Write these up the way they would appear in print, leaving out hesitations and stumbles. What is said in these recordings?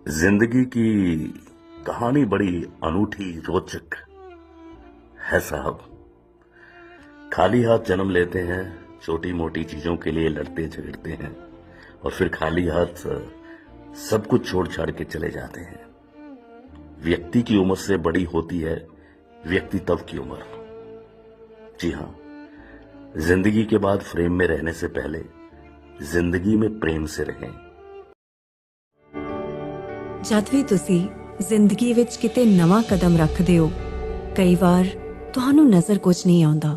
जिंदगी की कहानी बड़ी अनूठी रोचक है साहब। खाली हाथ जन्म लेते हैं, छोटी मोटी चीजों के लिए लड़ते झगड़ते हैं और फिर खाली हाथ सब कुछ छोड़ छाड़ के चले जाते हैं। व्यक्ति की उम्र से बड़ी होती है व्यक्तित्व की उम्र। जी हां, जिंदगी के बाद फ्रेम में रहने से पहले जिंदगी में प्रेम से रहें। जद भी तुसी जिंदगी विच किते नवा कदम रखदे हो, कई वार तुहानू नजर कुछ नहीं आउंदा।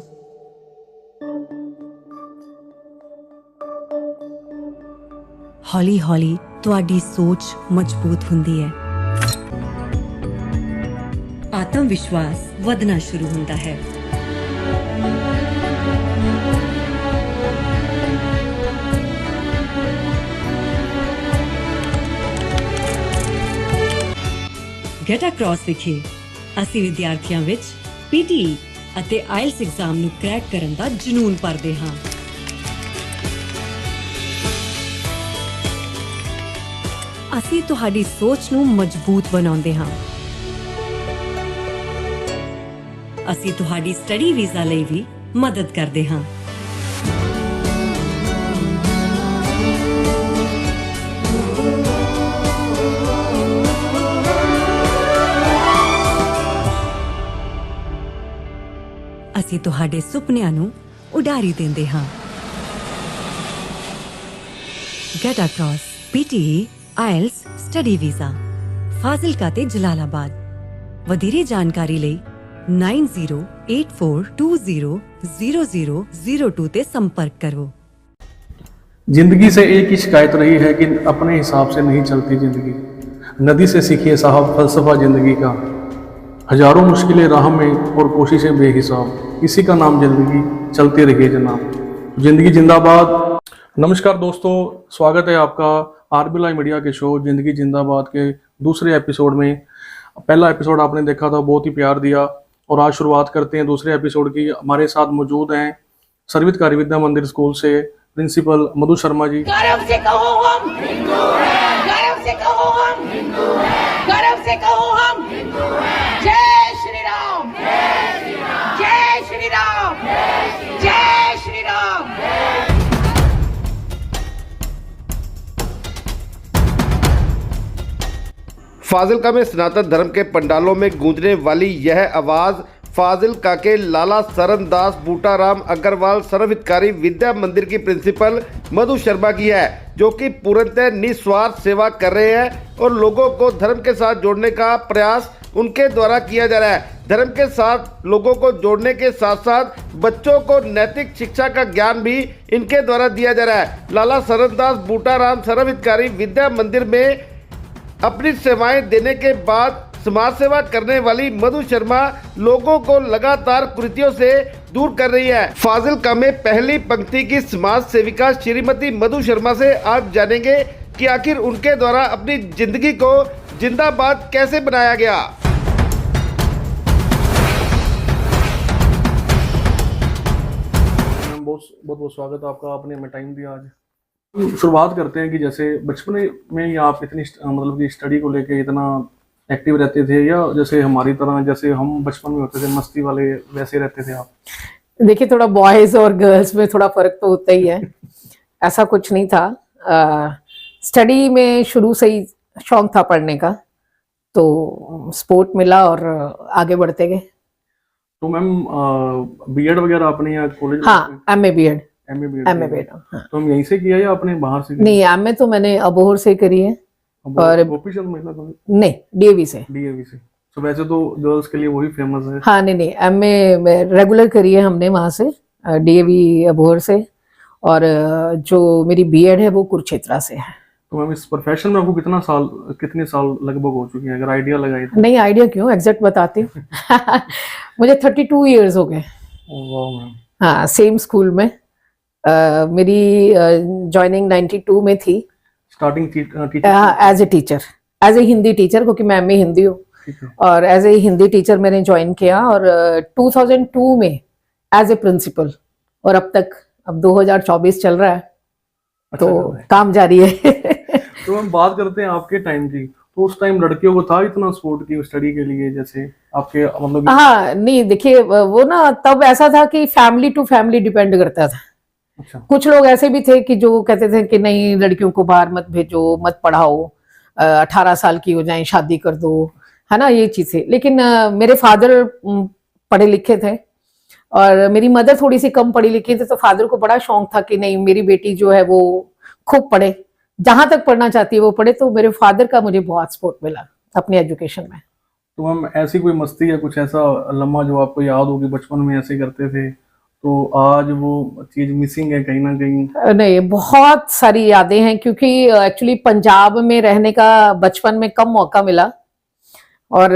हौली हौली तुहाडी सोच मजबूत हुंदी है, आत्मविश्वास वधना शुरू हुंदा है। गेट अक्रॉस विखे ਅਸੀਂ ਵਿਦਿਆਰਥੀਆਂ ਵਿੱਚ ਪੀਟੀਈ ਅਤੇ ਆਇਲਸ ਐਗਜ਼ਾਮ ਨੂੰ ਕ੍ਰੈਕ ਕਰਨ ਦਾ ਜਨੂਨ ਭਰਦੇ ਹਾਂ। ਅਸੀਂ ਤੁਹਾਡੀ ਸੋਚ ਨੂੰ ਮਜ਼ਬੂਤ ਬਣਾਉਂਦੇ ਹਾਂ। ਅਸੀਂ ਤੁਹਾਡੀ ਸਟੱਡੀ ਵੀਜ਼ਾ ਲਈ ਵੀ ਮਦਦ ਕਰਦੇ ਹਾਂ। ਅਸੀਂ ਤੁਹਾਡੇ ਸੁਪਨਿਆਂ ਨੂੰ ਉਡਾਰੀ ਦਿੰਦੇ ਹਾਂ। Get across PTE IELTS study visa Fazilka ਤੇ ਜਲਾਲਾਬਾਦ। ਵਧੇਰੇ ਜਾਣਕਾਰੀ ਲਈ 9084200002 ਤੇ संपर्क करो। जिंदगी से एक ही शिकायत रही है कि अपने हिसाब से नहीं चलती जिंदगी। नदी से सीखिए साहब फलसफा जिंदगी का। हजारों मुश्किलें राह में और कोशिशें बेहिसाब, इसी का नाम जिंदगी, चलते रहिए जनाब। जिंदगी जिंदाबाद। नमस्कार दोस्तों, स्वागत है आपका आरबी लाइव मीडिया के शो जिंदगी जिंदाबाद के दूसरे एपिसोड में। पहला एपिसोड आपने देखा था, बहुत ही प्यार दिया और आज शुरुआत करते हैं दूसरे एपिसोड की। हमारे साथ मौजूद हैं सर्वितकारी विद्या मंदिर स्कूल से प्रिंसिपल मधु शर्मा जी। गर्व से कहो हम हिंदू हैं, गर्व से कहो हम हिंदू हैं, गर्व से कहो हम हिंदू हैं। जय श्री राम, जय श्री राम, जय श्री राम, जय श्री राम। फाजिलका में सनातन धर्म के पंडालों में गूंजने वाली यह आवाज़ फाजिलका के लाला सरनदास बूटाराम अग्रवाल सर्वहितकारी विद्या मंदिर की प्रिंसिपल मधु शर्मा की है, जो कि पूर्णतः निस्वार्थ सेवा कर रहे हैं और लोगों को धर्म के साथ जोड़ने का प्रयास उनके द्वारा किया जा रहा है। धर्म के साथ लोगों को जोड़ने के साथ साथ बच्चों को नैतिक शिक्षा का ज्ञान भी इनके द्वारा दिया जा रहा है। लाला सरनदास बूटाराम सर्वहितकारी विद्या मंदिर में अपनी सेवाएं देने के बाद समाज सेवा करने वाली मधु शर्मा लोगों को लगातार कुरीतियों से दूर कर रही है। फाजिलका में पहली पंक्ति की समाज सेविका श्रीमती मधु शर्मा से आज जानेंगे कि आखिर उनके द्वारा अपनी जिंदगी को जिंदाबाद कैसे बनाया गया। बहुत बहुत स्वागत आपका, आपने हमें टाइम दिया आज। शुरुआत करते हैं कि जैसे बचपन में ही आप इतनी मतलब कि स्टडी को लेके इतना एक्टिव रहते थे, या जैसे हमारी तरह जैसे हम बचपन में होते थे मस्ती वाले, वैसे रहते थे आप? देखिए, थोड़ा बॉयज और गर्ल्स में थोड़ा फर्क तो होता ही है। ऐसा कुछ नहीं था। स्टडी में शुरू से ही शौक था पढ़ने का, तो स्पोर्ट मिला और आगे बढ़ते गए। तो मैम बीएड वगैरह आपने या कॉलेज? हाँ, एमए बीएड। हाँ। तो हम यहीं से किया या आपने बाहर से किया? नहीं, एमए तो मैंने अबोहर से करी है और ऑफिशियल महिला कॉलेज? नहीं, डीएवी से। डीएवी से। तो वैसे तो गर्ल्स के लिए वही फेमस है। हाँ, नहीं, एमए रेगुलर करी है हमने वहां से, डीएवी अबोहर से। और जो मेरी बीएड है वो कुरुक्षेत्र से है। तो मैम इस प्रोफेशन में आपको कितने साल लगभग हो चुके हैं, अगर आइडिया लगाए तो? नहीं, आइडिया क्यों, एग्जैक्ट बताती हूँ। मुझे 32 इयर्स हो गए। हाँ, सेम स्कूल में। मेरी ज्वाइनिंग 92 में थी, starting as a teacher, as a Hindi teacher, क्योंकि मैं एमए हिंदी हूँ। और एज ए हिंदी टीचर मैंने ज्वाइन किया और 2002 में एज ए प्रिंसिपल, और अब 2024 चल रहा है। अच्छा, तो काम जारी है। तो हम बात करते हैं आपके टाइम की। तो उस टाइम लड़कियों को था इतना सपोर्ट की स्टडी के लिए, जैसे आपके मतलब हाँ नहीं देखिए, वो ना तब ऐसा था कि फैमिली टू फैमिली डिपेंड करता था। अच्छा कुछ लोग ऐसे भी थे कि जो कहते थे कि नहीं लड़कियों को बाहर मत भेजो, मत पढ़ाओ, 18 साल की हो जाए शादी कर दो, है ना, ये चीज थी। लेकिन मेरे फादर पढ़े लिखे थे और मेरी मदर थोड़ी सी कम पढ़ी लिखी थी, तो फादर को बड़ा शौक था कि नहीं मेरी बेटी जो है वो खूब पढ़े, जहां तक पढ़ना चाहती है वो पढ़े। तो मेरे फादर का मुझे बहुत सपोर्ट मिला अपने एजुकेशन में। तो मैम ऐसी कोई मस्ती या कुछ ऐसा लम्हा जो आपको याद हो कि बचपन में ऐसे करते थे, तो आज वो चीज मिसिंग है कहीं ना कहीं? नहीं, बहुत सारी यादें हैं, क्योंकि एक्चुअली पंजाब में रहने का बचपन में कम मौका मिला, और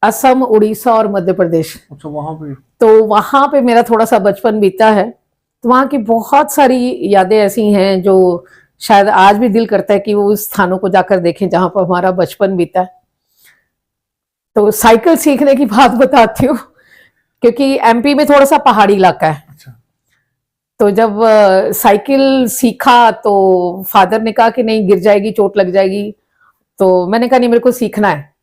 असम, उड़ीसा और मध्य प्रदेश, अच्छा वहां पे? तो वहां पे मेरा थोड़ा सा बचपन बीता है। तो वहां की बहुत सारी यादें ऐसी हैं जो शायद आज भी दिल करता है कि वो उस स्थानों को जाकर देखें जहां पर हमारा बचपन बीता है। तो साइकिल सीखने की बात बताती हूँ, क्योंकि एमपी में थोड़ा सा पहाड़ी इलाका है। अच्छा तो जब साइकिल सीखा तो फादर ने कहा कि नहीं गिर जाएगी, चोट लग जाएगी। तो मैंने कहा नहीं मेरे को सीखना है।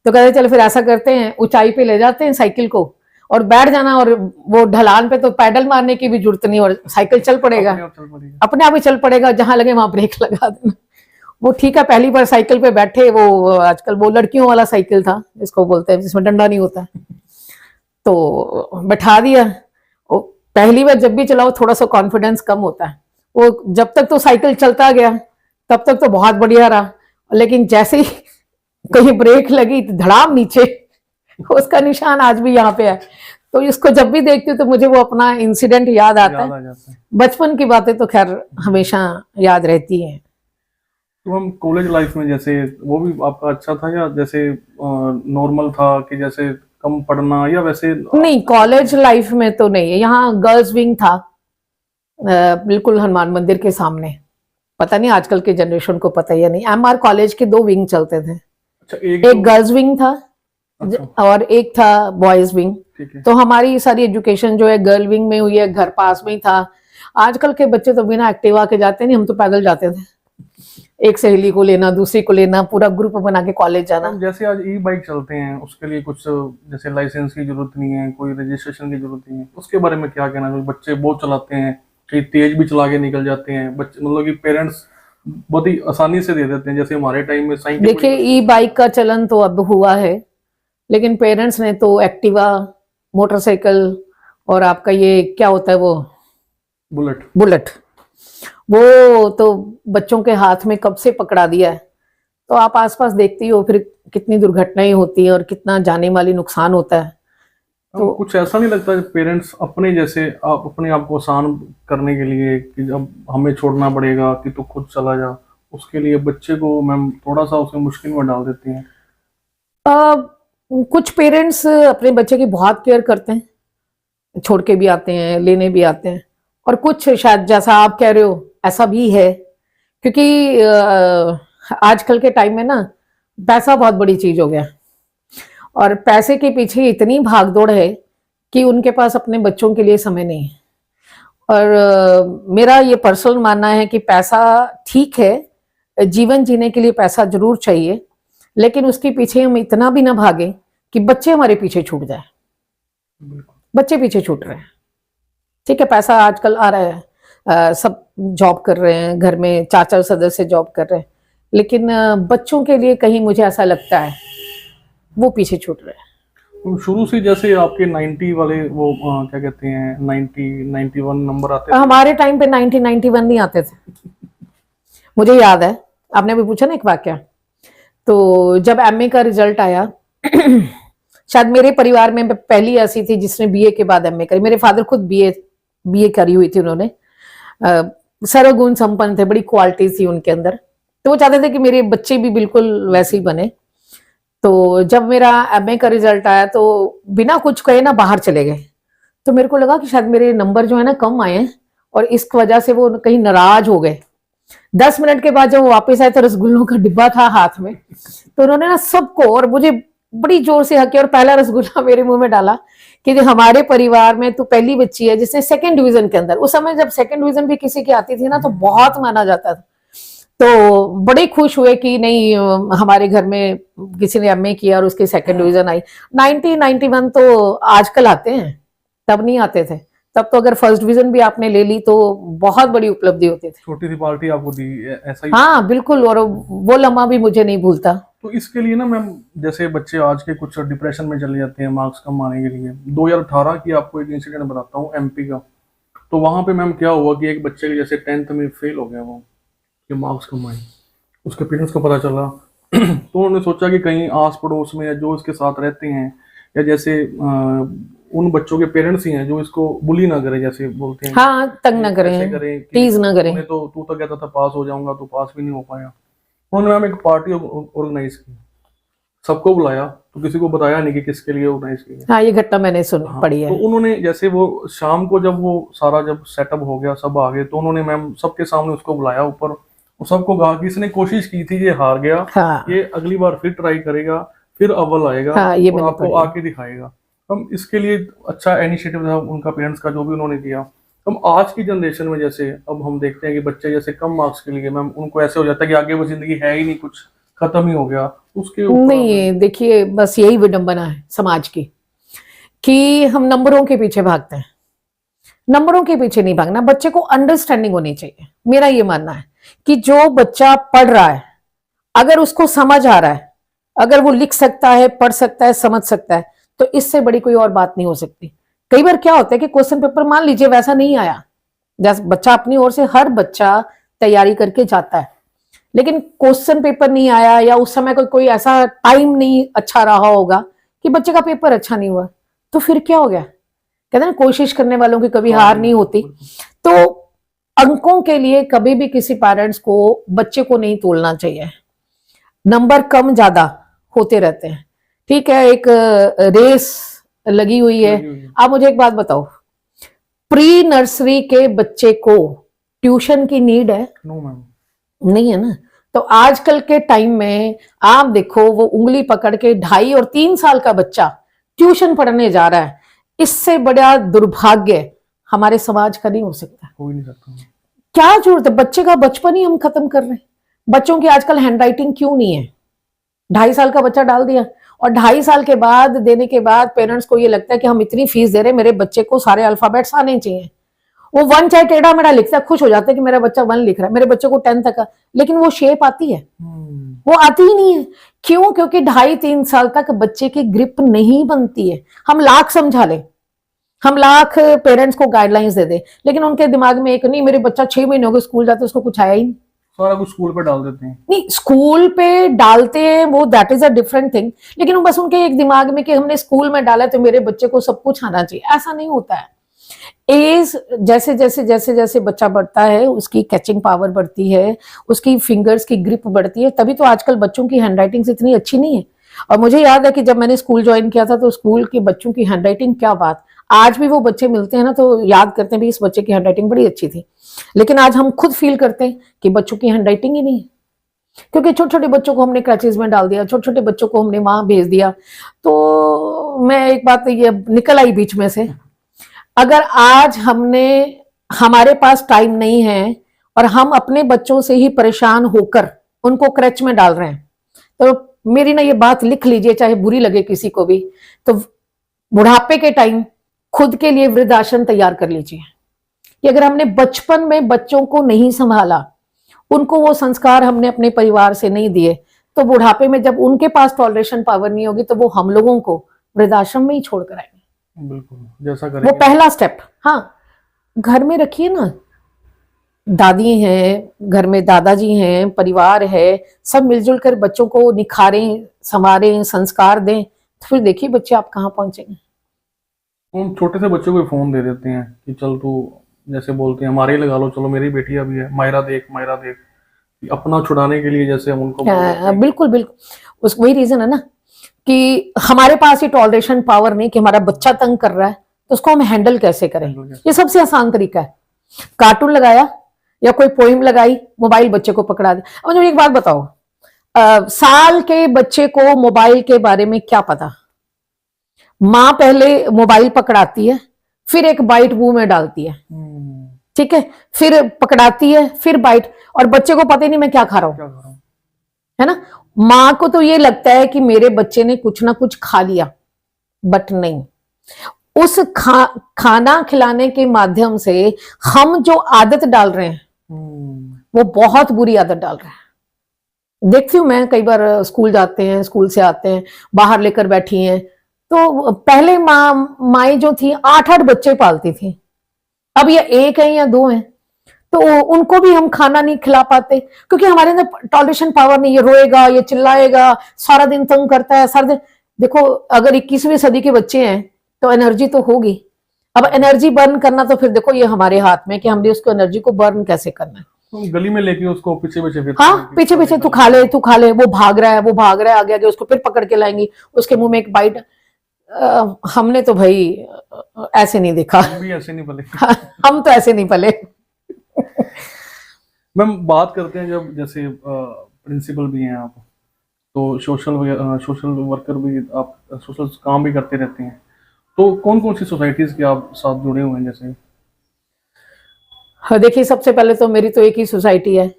तो कहते चलो फिर ऐसा करते हैं, ऊंचाई पे ले जाते हैं साइकिल को और बैठ जाना, और वो ढलान पे तो पैडल मारने की भी जरूरत नहीं, और साइकिल चल पड़ेगा, अपने आप ही चल पड़ेगा, जहां लगे वहां ब्रेक लगा देना। वो ठीक है, पहली बार साइकिल पे बैठे, वो आजकल वो लड़कियों वाला साइकिल था जिसको बोलते हैं, जिसमें डंडा नहीं होता, तो बैठा दिया। वो पहली बार जब भी चलाओ थोड़ा सा कॉन्फिडेंस कम होता है। वो जब तक तो साइकिल चलता गया तब तक तो बहुत बढ़िया रहा, लेकिन जैसे ही कहीं ब्रेक लगी तो धड़ाम नीचे, उसका निशान आज भी यहाँ पे है। तो इसको जब भी देखती हूँ तो मुझे वो अपना इंसिडेंट याद आता है। जाता है। बचपन की बातें तो खैर हमेशा याद रहती हैं। तो हम कॉलेज लाइफ में जैसे वो भी आपका अच्छा था, या जैसे नॉर्मल था कि जैसे कम पढ़ना, या वैसे? नहीं, कॉलेज लाइफ में तो नहीं है। यहाँ गर्ल्स विंग था, बिल्कुल हनुमान मंदिर के सामने। पता नहीं आजकल के जनरेशन को पता है या नहीं, एमआर कॉलेज के 2 विंग चलते थे। अच्छा एक गर्ल्स विंग था अच्छा, और एक था बॉयज विंग। ठीक है। तो हमारी सारी एजुकेशन जो है गर्ल विंग में हुई है, घर पास में ही था। आजकल के बच्चे तो बिना एक्टिवा के जाते नहीं, हम तो पैदल जाते थे, एक सहेली को लेना, दूसरी को लेना, पूरा ग्रुप बना के कॉलेज जाना। तो जैसे आज ई बाइक चलते हैं, उसके लिए कुछ जैसे लाइसेंस की जरूरत नहीं है, कोई रजिस्ट्रेशन की जरूरत नहीं है, उसके बारे में क्या कहना है? बच्चे बहुत चलाते हैं, कई तेज भी चला के निकल जाते हैं बच्चे, मतलब कि पेरेंट्स बहुत ही आसानी से दे देते हैं। जैसे हमारे टाइम में साइकिल, देखिए ई बाइक का चलन तो अब हुआ है, लेकिन पेरेंट्स ने तो एक्टिवा, मोटरसाइकिल और आपका ये क्या होता है वो बुलेट, वो तो बच्चों के हाथ में कब से पकड़ा दिया है। तो आप आसपास देखती हो फिर कितनी दुर्घटनाएं होती हैं और कितना जाने माली नुकसान होता है। तो कुछ ऐसा नहीं लगता पेरेंट्स अपने जैसे आप अपने आप को आसान करने के लिए कि जब हमें छोड़ना पड़ेगा कि तू खुद चला जा, उसके लिए बच्चे को मैम थोड़ा सा उसे मुश्किल में डाल देती हैं? कुछ पेरेंट्स अपने बच्चे की बहुत केयर करते हैं, छोड़ के भी आते हैं, लेने भी आते हैं, और कुछ शायद जैसा आप कह रहे हो ऐसा भी है, क्योंकि आजकल के टाइम में ना पैसा बहुत बड़ी चीज हो गया, और पैसे के पीछे इतनी भागदौड़ है कि उनके पास अपने बच्चों के लिए समय नहीं है। और मेरा ये पर्सनल मानना है कि पैसा ठीक है, जीवन जीने के लिए पैसा जरूर चाहिए, लेकिन उसके पीछे हम इतना भी ना भागे कि बच्चे हमारे पीछे छूट जाए। बच्चे पीछे छूट रहे हैं, ठीक है, पैसा आजकल आ रहा है, सब जॉब कर रहे हैं, घर में 4 सदस्य जॉब कर रहे हैं, लेकिन बच्चों के लिए कहीं मुझे ऐसा लगता है वो पीछे छूट रहे हैं। तो शुरू से जैसे आपके 90 वाले वो क्या कहते हैं 91 नंबर आते थे? हमारे टाइम पे 91 नहीं आते थे। मुझे याद है, आपने अभी पूछा ना एक वाक्य, तो जब एमए का रिजल्ट आया शायद मेरे परिवार में पहली ऐसी थी जिसने बीए के बाद एमए करी। मेरे फादर खुद बीए करी हुई थी उन्होंने, सर्वगुण संपन्न थे, बड़ी क्वालिटी थी उनके अंदर, तो वो चाहते थे कि मेरे बच्चे भी बिल्कुल वैसे ही बने। तो जब मेरा एमए का रिजल्ट आया तो बिना कुछ कहे ना बाहर चले गए। तो मेरे को लगा कि शायद मेरे नंबर जो है ना कम आए हैं, और इस वजह से वो कहीं नाराज हो गए। 10 मिनट के बाद जब वो वापस आए तो रसगुल्लों का डिब्बा था हाथ में, तो उन्होंने ना सबको और मुझे बड़ी जोर से हके और पहला रसगुल्ला मेरे मुंह में डाला कि हमारे परिवार में तू पहली बच्ची है जिसने 2nd डिवीजन के अंदर, उस समय जब 2nd डिवीजन भी किसी की आती थी ना तो बहुत माना जाता था। तो बड़े खुश हुए कि नहीं हमारे घर में किसी ने एमए किया और उसकी सेकंड डिवीजन आई। 90-91 तो आजकल आते हैं, तब नहीं आते थे। तब तो अगर फर्स्ट डिवीजन भी आपने ले ली तो बहुत बड़ी उपलब्धि होती थी। छोटी सी पार्टी आपको दी, ऐसा ही। हाँ बिल्कुल, और वो लम्हा भी मुझे नहीं भूलता। तो इसके लिए ना मैम, जैसे बच्चे आज के कुछ डिप्रेशन में चले जाते हैं मार्क्स कम आने के लिए, 2018 की आपको एक इंसिडेंट बताता हूँ एमपी का। तो वहां पे मैम क्या हुआ कि एक बच्चे के जैसे 10th में फेल हो गया, वो कि मार्क्स कम आए, उसके पेरेंट्स को पता चला तो उन्होंने सोचा कि कहीं आस पड़ोस में या जो इसके साथ रहते हैं या जैसे उन बच्चों के पेरेंट्स ही हैं जो इसको बुली ना करें, जैसे बोलते हैं, हाँ, तंग ना ऐसे करें, कि टीज ना करें। तो तू तो कहता था पास हो जाऊंगा, तो पास भी नहीं हो पाया। उन्होंने मैम एक पार्टी ऑर्गेनाइज की, सबको बुलाया, तो किसी को बताया नहीं कि किसके लिए ऑर्गेनाइज की है। हाँ, ये घटना मैंने पढ़ी है। तो उन्होंने जैसे वो शाम को जब वो सारा जब सेटअप हो गया, सब आ गए, तो उन्होंने मैम सबके सामने उसको बुलाया ऊपर और सबको कहा कि इसने कोशिश की थी, ये हार गया, हाँ, ये अगली बार फिर ट्राई करेगा, फिर अव्वल आएगा, हाँ, ये और मैंने आपको पढ़ी। आके दिखाएगा। हम इसके लिए अच्छा इनिशिएटिव था उनका, पेरेंट्स का, जो भी उन्होंने किया। हम आज की जनरेशन में जैसे अब हम देखते हैं कि बच्चे जैसे कम मार्क्स के लिए मैम उनको ऐसे हो जाता है कि आगे वो जिंदगी है ही नहीं, कुछ खत्म ही हो गया, उसके ऊपर नहीं, देखिए बस यही विडंबना है समाज की कि हम नंबरों के पीछे भागते हैं। नंबरों के पीछे नहीं भागना, बच्चे को अंडरस्टैंडिंग होनी चाहिए। मेरा ये मानना है कि जो बच्चा पढ़ रहा है, अगर उसको समझ आ रहा है, अगर वो लिख सकता है, पढ़ सकता है, समझ सकता है, तो इससे बड़ी कोई और बात नहीं हो सकती। कई बार क्या होता है कि क्वेश्चन पेपर मान लीजिए वैसा नहीं आया, जैसे बच्चा अपनी ओर से, हर बच्चा तैयारी करके जाता है, लेकिन क्वेश्चन पेपर नहीं आया या उस समय कोई ऐसा टाइम नहीं अच्छा रहा होगा कि बच्चे का पेपर अच्छा नहीं हुआ, तो फिर क्या हो गया? कहते हैं ना, कोशिश करने वालों की कभी हार नहीं होती। तो अंकों के लिए कभी भी किसी पेरेंट्स को बच्चे को नहीं तोलना चाहिए। नंबर कम ज्यादा होते रहते हैं, ठीक है, एक रेस लगी हुई है। आप मुझे एक बात बताओ, प्री नर्सरी के बच्चे को ट्यूशन की नीड है? नो मैम, नहीं है ना। तो आजकल के टाइम में आप देखो, वो उंगली पकड़ के 2.5 और 3 साल का बच्चा ट्यूशन पढ़ने जा रहा है, इससे बड़ा दुर्भाग्य हमारे समाज का नहीं हो सकता। हो ही नहीं सकता। क्या जरूरत है? बच्चे का बचपन ही हम खत्म कर रहे हैं। बच्चों की आजकल हैंडराइटिंग क्यों नहीं है? 2.5 साल का बच्चा डाल दिया, और 2.5 साल के बाद देने के बाद पेरेंट्स को ये लगता है कि हम इतनी फीस दे रहे हैं, मेरे बच्चे को सारे अल्फाबेट्स आने चाहिए। वो 1 चाहे टेढ़ा मेढ़ा लिखता है, खुश हो जाता है कि मेरा बच्चा 1 लिख रहा है, मेरे बच्चे को 10 तक, लेकिन वो शेप आती है? वो आती ही नहीं है। क्यों? क्योंकि 2.5-3 साल तक बच्चे की ग्रिप नहीं बनती है। हम लाख समझा लें, हम लाख पेरेंट्स को गाइडलाइंस दे दें, लेकिन उनके दिमाग में एक नहीं, मेरे बच्चा 6 महीने हो गए स्कूल जाते, उसको कुछ आया ही नहीं। सारा कुछ स्कूल पे डाल देते हैं। नहीं, स्कूल पे डालते हैं वो, that is a different thing, लेकिन वो बस उनके एक दिमाग में कि हमने स्कूल में डाला है तो मेरे बच्चे को सब कुछ आना चाहिए। ऐसा नहीं होता है। एज जैसे जैसे जैसे जैसे बच्चा बढ़ता है, उसकी कैचिंग पावर बढ़ती है, उसकी फिंगर्स की ग्रिप बढ़ती है। तभी तो आजकल बच्चों की हैंडराइटिंग इतनी अच्छी नहीं है। और मुझे याद है कि जब मैंने स्कूल ज्वाइन किया था तो स्कूल के बच्चों की हैंडराइटिंग, क्या बात, आज भी वो बच्चे मिलते हैं ना तो याद करते हैं भी इस बच्चे की हैंडराइटिंग बड़ी अच्छी थी। लेकिन आज हम खुद फील करते हैं कि बच्चों की हैंडराइटिंग ही नहीं है, क्योंकि छोटे छोटे बच्चों को हमने क्रचेज में डाल दिया, छोटे छोटे बच्चों को हमने वहां भेज दिया। तो मैं एक बात ये निकल आई बीच में से, अगर आज हमारे पास टाइम नहीं है और हम अपने बच्चों से ही परेशान होकर उनको क्रच में डाल रहे हैं, तो मेरी ना ये बात लिख लीजिए, चाहे बुरी लगे किसी को भी, तो बुढ़ापे के टाइम खुद के लिए वृद्धाश्रम तैयार कर लीजिए कि अगर हमने बचपन में बच्चों को नहीं संभाला, उनको वो संस्कार हमने अपने परिवार से नहीं दिए, तो बुढ़ापे में जब उनके पास टॉलरेशन पावर नहीं होगी तो वो हम लोगों को वृद्धाश्रम में ही छोड़ कर आएंगे। बिल्कुल, जैसा करेंगे। वो पहला स्टेप। हाँ, घर में रखिए ना, दादी हैं, घर में दादाजी हैं, परिवार है, सब मिलजुल कर बच्चों को निखारें, संवारें, संस्कार दें, तो फिर देखिए बच्चे आप कहाँ पहुंचेंगे। हम छोटे से बच्चों को फोन दे देते हैं कि चल तू, जैसे बोलते हैं हमारे ही लगा लो, चलो मेरी बेटियां भी है, मायरा देख, अपना छुड़ाने के लिए जैसे हम उनको बिल्कुल बिल्कुल, उस वही रीजन है ना कि हमारे पास ये टॉलरेशन पावर नहीं कि हमारा बच्चा तंग कर रहा है तो उसको हम हैंडल कैसे करें। ये सबसे आसान तरीका है, कार्टून लगाया या कोई पोइम लगाई, मोबाइल बच्चे को पकड़ा दे। अब मुझे एक बात बताओ, साल के बच्चे को मोबाइल के बारे में क्या पता? माँ पहले मोबाइल पकड़ाती है, फिर एक बाइट मुंह में डालती है, ठीक है, फिर पकड़ाती है, फिर बाइट, और बच्चे को पता ही नहीं मैं क्या खा रहा हूं, क्या कर रहा हूँ। है ना। माँ को तो ये लगता है कि मेरे बच्चे ने कुछ ना कुछ खा लिया, बट नहीं, उस खाना खिलाने के माध्यम से हम जो आदत डाल रहे हैं वो बहुत बुरी आदत डाल रहे हैं। देखती हूँ मैं, कई बार स्कूल जाते हैं, स्कूल से आते हैं, बाहर लेकर बैठी हैं, तो पहले माएँ जो थी 8-8 बच्चे पालती थी, अब ये 1 है या 2 हैं, तो उनको भी हम खाना नहीं खिला पाते क्योंकि हमारे अंदर टॉलरेशन पावर नहीं। ये रोएगा, ये चिल्लाएगा, सारा दिन तंग करता है, सारा दिन। देखो, अगर 21वीं सदी के बच्चे हैं तो एनर्जी तो होगी। अब एनर्जी बर्न करना तो फिर देखो ये हमारे हाथ में कि हमने उसको एनर्जी को बर्न कैसे करना है। तो गली में लेके उसको पीछे पीछे फिर, हाँ, पीछे पीछे तू खा ले, तू खा ले, वो भाग रहा है, आगे आगे उसको फिर पकड़ के लाएंगी, उसके मुंह में एक बाइट। हमने तो भाई ऐसे नहीं देखा, हम भी ऐसे नहीं पले। हम तो ऐसे नहीं पले। मैम, बात करते हैं जब जैसे प्रिंसिपल भी हैं आप, तो सोशल वर्कर भी आप, सोशल काम भी करते रहते हैं, तो कौन कौन सी सोसाइटीज के आप साथ जुड़े हुए हैं जैसे? हाँ, देखिए, सबसे पहले तो मेरी तो एक ही सोसाइटी है,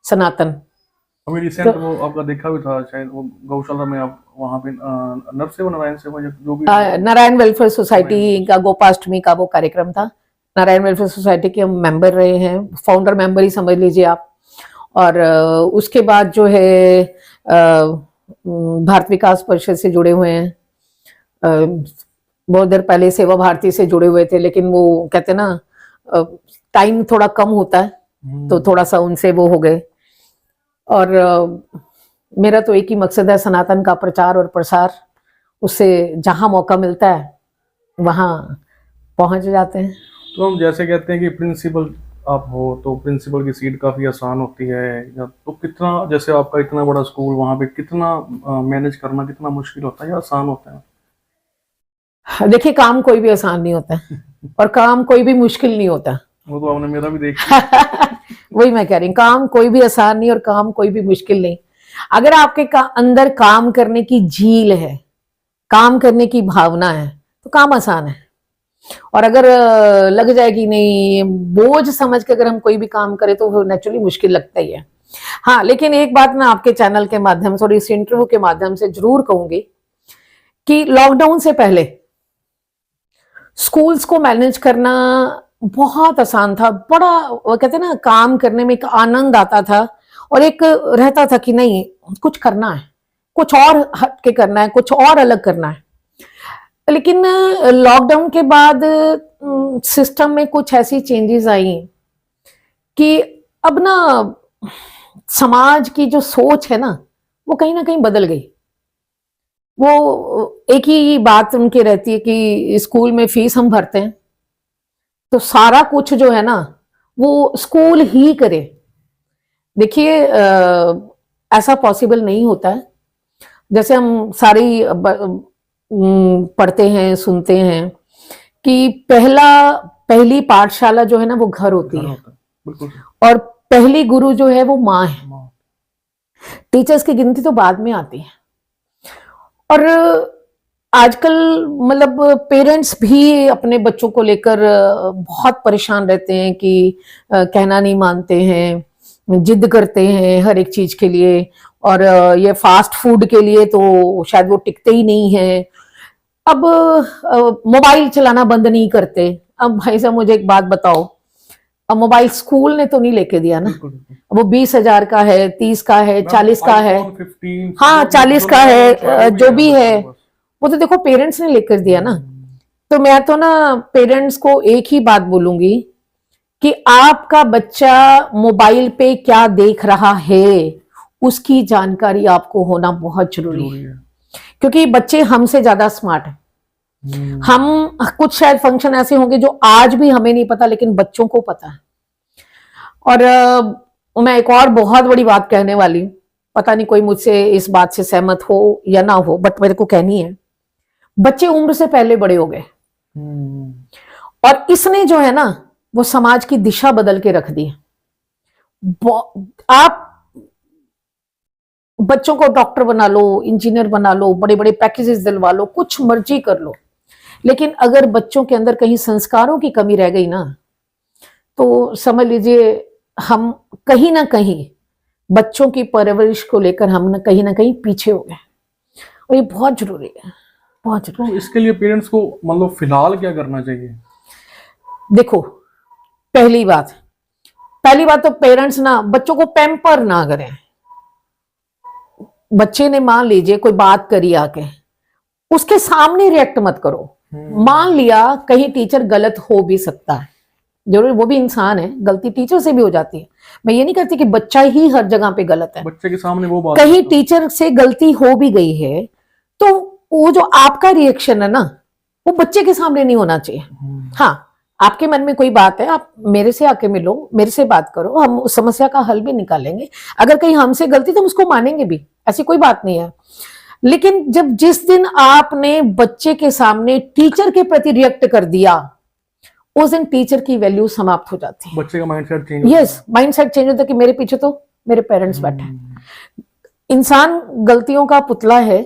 सनातन। अभी रिसेंट वो आपका देखा भी था शायद, वो गौशाला में आप वहाँ पे नर सेवा, नारायण सेवा, जो भी नारायण वेलफेयर सोसाइटी का गोपाष्टमी का वो कार्यक्रम था। नारायण वेलफेयर सोसाइटी के हम मेंबर रहे हैं, फाउंडर मेंबर ही समझ लीजिए आप। और उसके बाद जो है भारत विकास परिषद से जुड़े हुए हैं। बहुत देर पहले सेवा भारती से जुड़े हुए थे, लेकिन वो कहते ना टाइम थोड़ा कम होता है तो थोड़ा सा उनसे वो हो गए। और मेरा तो एक ही मकसद है, सनातन का प्रचार और प्रसार। उससे जहां मौका मिलता है वहां पहुंच जाते हैं। तो हम जैसे कहते हैं कि प्रिंसिपल आप हो, तो प्रिंसिपल की सीट काफी आसान होती है, तो कितना, जैसे आपका इतना बड़ा स्कूल, वहां पे कितना मैनेज करना कितना मुश्किल होता है या आसान होता है? देखिए, काम कोई भी आसान नहीं होता है और काम कोई भी मुश्किल नहीं होता। वो तो आपने मेरा भी देखा। वही मैं कह रही हूँ, काम कोई भी आसान नहीं और काम कोई भी मुश्किल नहीं। अगर आपके अंदर काम करने की झील है, काम करने की भावना है, तो काम आसान है। और अगर लग जाएगी नहीं, बोझ समझ के अगर हम कोई भी काम करें तो नेचुरली मुश्किल लगता ही है। हाँ, लेकिन एक बात मैं आपके चैनल के माध्यम से और इस इंटरव्यू के माध्यम से जरूर कहूंगी कि लॉकडाउन से पहले स्कूल्स को मैनेज करना बहुत आसान था। बड़ा, वो कहते हैं ना, काम करने में एक आनंद आता था और एक रहता था कि नहीं, कुछ करना है, कुछ और हट के करना है, कुछ और अलग करना है। लेकिन लॉकडाउन के बाद सिस्टम में कुछ ऐसी चेंजेस आई कि अब ना समाज की जो सोच है ना वो कहीं ना कहीं बदल गई। वो एक ही बात उनकी रहती है कि स्कूल में फीस हम भरते हैं तो सारा कुछ जो है ना वो स्कूल ही करे। देखिए, ऐसा पॉसिबल नहीं होता है। जैसे हम सारी पढ़ते हैं, सुनते हैं कि पहली पाठशाला जो है ना वो घर होती है और पहली गुरु जो है वो माँ है। टीचर्स की गिनती तो बाद में आती है। और आजकल मतलब पेरेंट्स भी अपने बच्चों को लेकर बहुत परेशान रहते हैं कि कहना नहीं मानते हैं, जिद करते हैं हर एक चीज के लिए, और ये फास्ट फूड के लिए तो शायद वो टिकते ही नहीं है। अब मोबाइल चलाना बंद नहीं करते। अब भाई साहब मुझे एक बात बताओ, अब मोबाइल स्कूल ने तो नहीं लेके दिया ना। अब वो 20,000 का है, 30 का है, 40 का है, हाँ 40 का है, जो भी है वो तो देखो पेरेंट्स ने लेकर दिया ना। तो मैं तो ना पेरेंट्स को एक ही बात बोलूंगी कि आपका बच्चा मोबाइल पे क्या देख रहा है उसकी जानकारी आपको होना बहुत जरूरी है, क्योंकि बच्चे हमसे ज्यादा स्मार्ट हैं। हम कुछ शायद फंक्शन ऐसे होंगे जो आज भी हमें नहीं पता लेकिन बच्चों को पता है। और मैं एक और बहुत बड़ी बात कहने वाली हूं, पता नहीं कोई मुझसे इस बात से सहमत हो या ना हो, बट मेरे को कहनी है। बच्चे उम्र से पहले बड़े हो गए और इसने जो है ना वो समाज की दिशा बदल के रख दी। आप बच्चों को डॉक्टर बना लो, इंजीनियर बना लो, बड़े बड़े पैकेजेस दिलवा लो, कुछ मर्जी कर लो, लेकिन अगर बच्चों के अंदर कहीं संस्कारों की कमी रह गई ना तो समझ लीजिए हम कहीं ना कहीं बच्चों की परवरिश को लेकर हम ना कहीं पीछे हो गए, और ये बहुत जरूरी है, बहुत जरूरी तो इसके लिए पेरेंट्स को मतलब फिलहाल क्या करना चाहिए? देखो, पहली बात तो पेरेंट्स ना बच्चों को पैम्पर ना करें। बच्चे ने मान लीजिए कोई बात करी आके, उसके सामने रिएक्ट मत करो। मान लिया कहीं टीचर गलत हो भी सकता है, जरूर वो भी इंसान है, गलती टीचर से भी हो जाती है। मैं ये नहीं कहती कि बच्चा ही हर जगह पे गलत है, बच्चे के सामने वो बात कहीं टीचर से गलती हो भी गई है तो वो जो आपका रिएक्शन है ना, वो बच्चे के सामने नहीं होना चाहिए। हाँ, आपके मन में कोई बात है, आप मेरे से आके मिलो, मेरे से बात करो, हम उस समस्या का हल भी निकालेंगे। अगर कहीं हमसे गलती तो हम उसको मानेंगे भी, ऐसी कोई बात नहीं है। लेकिन जिस दिन आपने बच्चे के सामने टीचर के प्रति रिएक्ट कर दिया, उस दिन टीचर की वैल्यू समाप्त हो जाती है। बच्चे का mindset change yes, mindset change होता है कि मेरे पीछे तो मेरे पेरेंट्स बैठे हैं। इंसान गलतियों का पुतला है,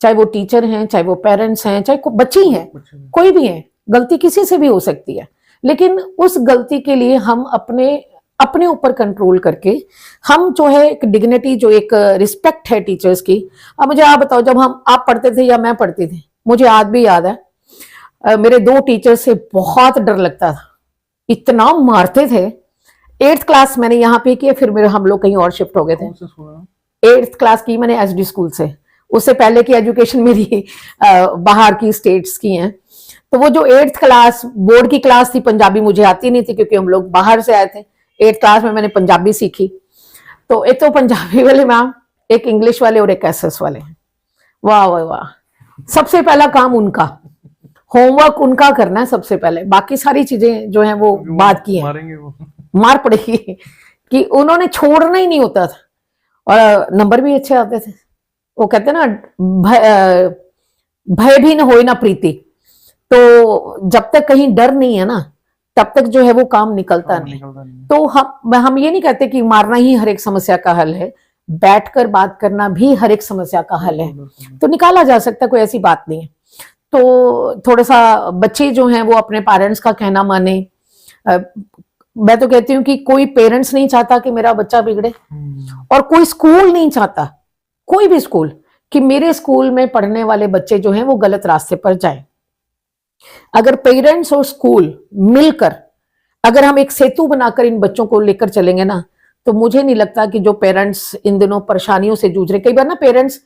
चाहे वो टीचर हैं, चाहे वो पेरेंट्स हैं, चाहे बच्चे ही हैं, कोई भी है, गलती किसी से भी हो सकती है। लेकिन उस गलती के लिए हम अपने ऊपर कंट्रोल करके, हम जो है एक डिग्निटी, जो एक रिस्पेक्ट है टीचर्स की। अब मुझे आप बताओ, जब आप पढ़ते थे या मैं पढ़ती थी, मुझे आज भी याद है, मेरे 2 टीचर से बहुत डर लगता था, इतना मारते थे। 8th क्लास मैंने यहाँ पे किया, फिर हम लोग कहीं और शिफ्ट हो गए थे। 8th क्लास की मैंने एसडी स्कूल से, उससे पहले की एजुकेशन मेरी बाहर की स्टेट्स की हैं। तो वो जो 8th क्लास बोर्ड की क्लास थी, पंजाबी मुझे आती नहीं थी क्योंकि हम लोग बाहर से आए थे। 8th क्लास में मैंने पंजाबी सीखी। तो एक तो पंजाबी वाले मैम, एक इंग्लिश वाले और एक एसएस वाले। वाह वाह वाह, सबसे पहला काम उनका, होमवर्क उनका करना है सबसे पहले, बाकी सारी चीजें जो है वो बात की है, मार पड़ेगी कि उन्होंने छोड़ना ही नहीं होता था। और नंबर भी अच्छे आते थे। वो कहते ना, भय भी न होए ना प्रीति। तो जब तक कहीं डर नहीं है ना, तब तक जो है वो काम निकलता नहीं। तो हम ये नहीं कहते कि मारना ही हर एक समस्या का हल है, बैठकर बात करना भी हर एक समस्या का हल है, तो निकाला जा सकता है, कोई ऐसी बात नहीं है। तो थोड़ा सा बच्चे जो हैं वो अपने पेरेंट्स का कहना माने। मैं तो कहती हूँ कि कोई पेरेंट्स नहीं चाहता कि मेरा बच्चा बिगड़े, और कोई स्कूल नहीं चाहता, कोई भी स्कूल, कि मेरे स्कूल में पढ़ने वाले बच्चे जो हैं वो गलत रास्ते पर जाएं। अगर पेरेंट्स और स्कूल मिलकर, अगर हम एक सेतु बनाकर इन बच्चों को लेकर चलेंगे ना, तो मुझे नहीं लगता कि जो पेरेंट्स इन दिनों परेशानियों से जूझ रहे, कई बार ना पेरेंट्स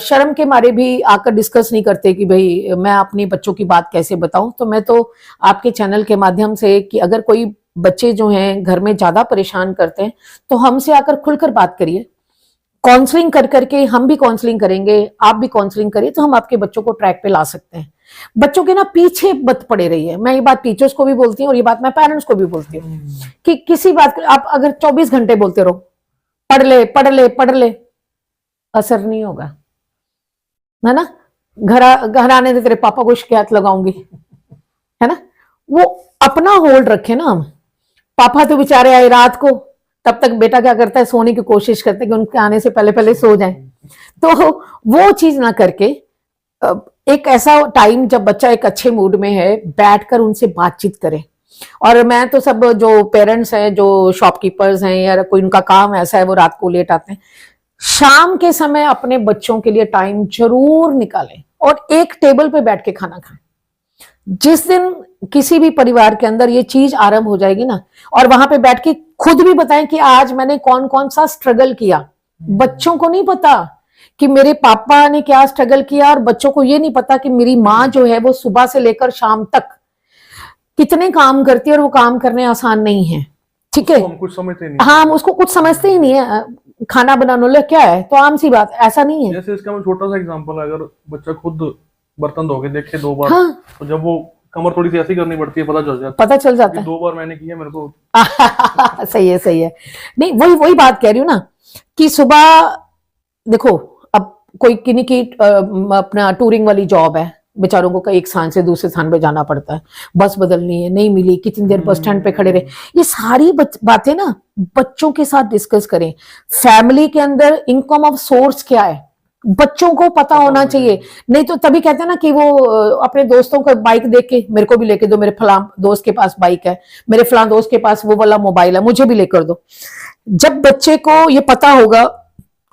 शर्म के मारे भी आकर डिस्कस नहीं करते कि भाई मैं अपने बच्चों की बात कैसे बताऊं। तो मैं तो आपके चैनल के माध्यम से, कि अगर कोई बच्चे जो हैं घर में ज्यादा परेशान करते हैं, तो हमसे आकर खुलकर बात करिए, काउंसलिंग कर करके, हम भी काउंसलिंग करेंगे, आप भी काउंसलिंग करिए, तो हम आपके बच्चों को ट्रैक पे ला सकते हैं। बच्चों के ना पीछे मत पड़े रहिए। मैं ये बात टीचर्स को भी बोलती हूँ और ये बात मैं पेरेंट्स को भी बोलती हूँ कि किसी बात आप अगर 24 घंटे बोलते रहो, पढ़ ले पढ़ ले पढ़ ले, असर नहीं होगा, है ना। घर आने से तेरे पापा को शिकायत लगाऊंगी, है ना। वो अपना होल्ड रखे ना हम। पापा तो बेचारे आए रात को, तब तक बेटा क्या करता है, सोने की कोशिश करते हैं कि उनके आने से पहले पहले सो जाए। तो वो चीज ना करके, एक ऐसा टाइम जब बच्चा एक अच्छे मूड में है, बैठकर उनसे बातचीत करें। और मैं तो सब जो पेरेंट्स हैं, जो शॉपकीपर्स हैं, या कोई उनका काम ऐसा है वो रात को लेट आते हैं, शाम के समय अपने बच्चों के लिए टाइम जरूर निकालें और एक टेबल पे बैठ के खाना खाएं। जिस दिन किसी भी परिवार के अंदर ये चीज आरंभ हो जाएगी ना, और वहां पे बैठ के खुद भी बताएं कि आज मैंने कौन कौन सा स्ट्रगल किया। बच्चों को नहीं पता कि मेरे पापा ने क्या स्ट्रगल किया, और बच्चों को ये नहीं पता कि मेरी माँ जो है वो सुबह से लेकर शाम तक कितने काम करती है, और वो काम करने आसान नहीं है। ठीक है, हम कुछ समझते नहीं। हाँ, हम उसको कुछ समझते ही नहीं है। खाना बनाने वाला क्या है, तो आम सी बात, ऐसा नहीं है। जैसे इसका मैं छोटा सा एग्जांपल है, अगर बच्चा खुद बर्तन धो के देखे 2 बार, हाँ, तो जब वो कमर थोड़ी सी ऐसी करनी पड़ती है, पता चल जाता है 2 बार मैंने किया, मेरे को सही है, सही है। नहीं, वही बात कह रही हूँ ना कि सुबह देखो, अब कोई किन्हीं की अपना टूरिंग वाली जॉब है, बेचारों को एक स्थान से दूसरे स्थान पे जाना पड़ता है, बस बदलनी है, नहीं मिली, कितनी देर बस स्टैंड पे खड़े रहे। ये सारी बातें ना बच्चों के साथ डिस्कस करें। फैमिली के अंदर इनकम ऑफ सोर्स क्या है, बच्चों को पता होना चाहिए। नहीं तो तभी कहते हैं ना कि वो अपने दोस्तों को बाइक देख के मेरे को भी लेके दो, मेरे फलां दोस्त के पास बाइक है, मेरे फलां दोस्त के पास वो वाला मोबाइल है, मुझे भी लेकर दो। जब बच्चे को ये पता होगा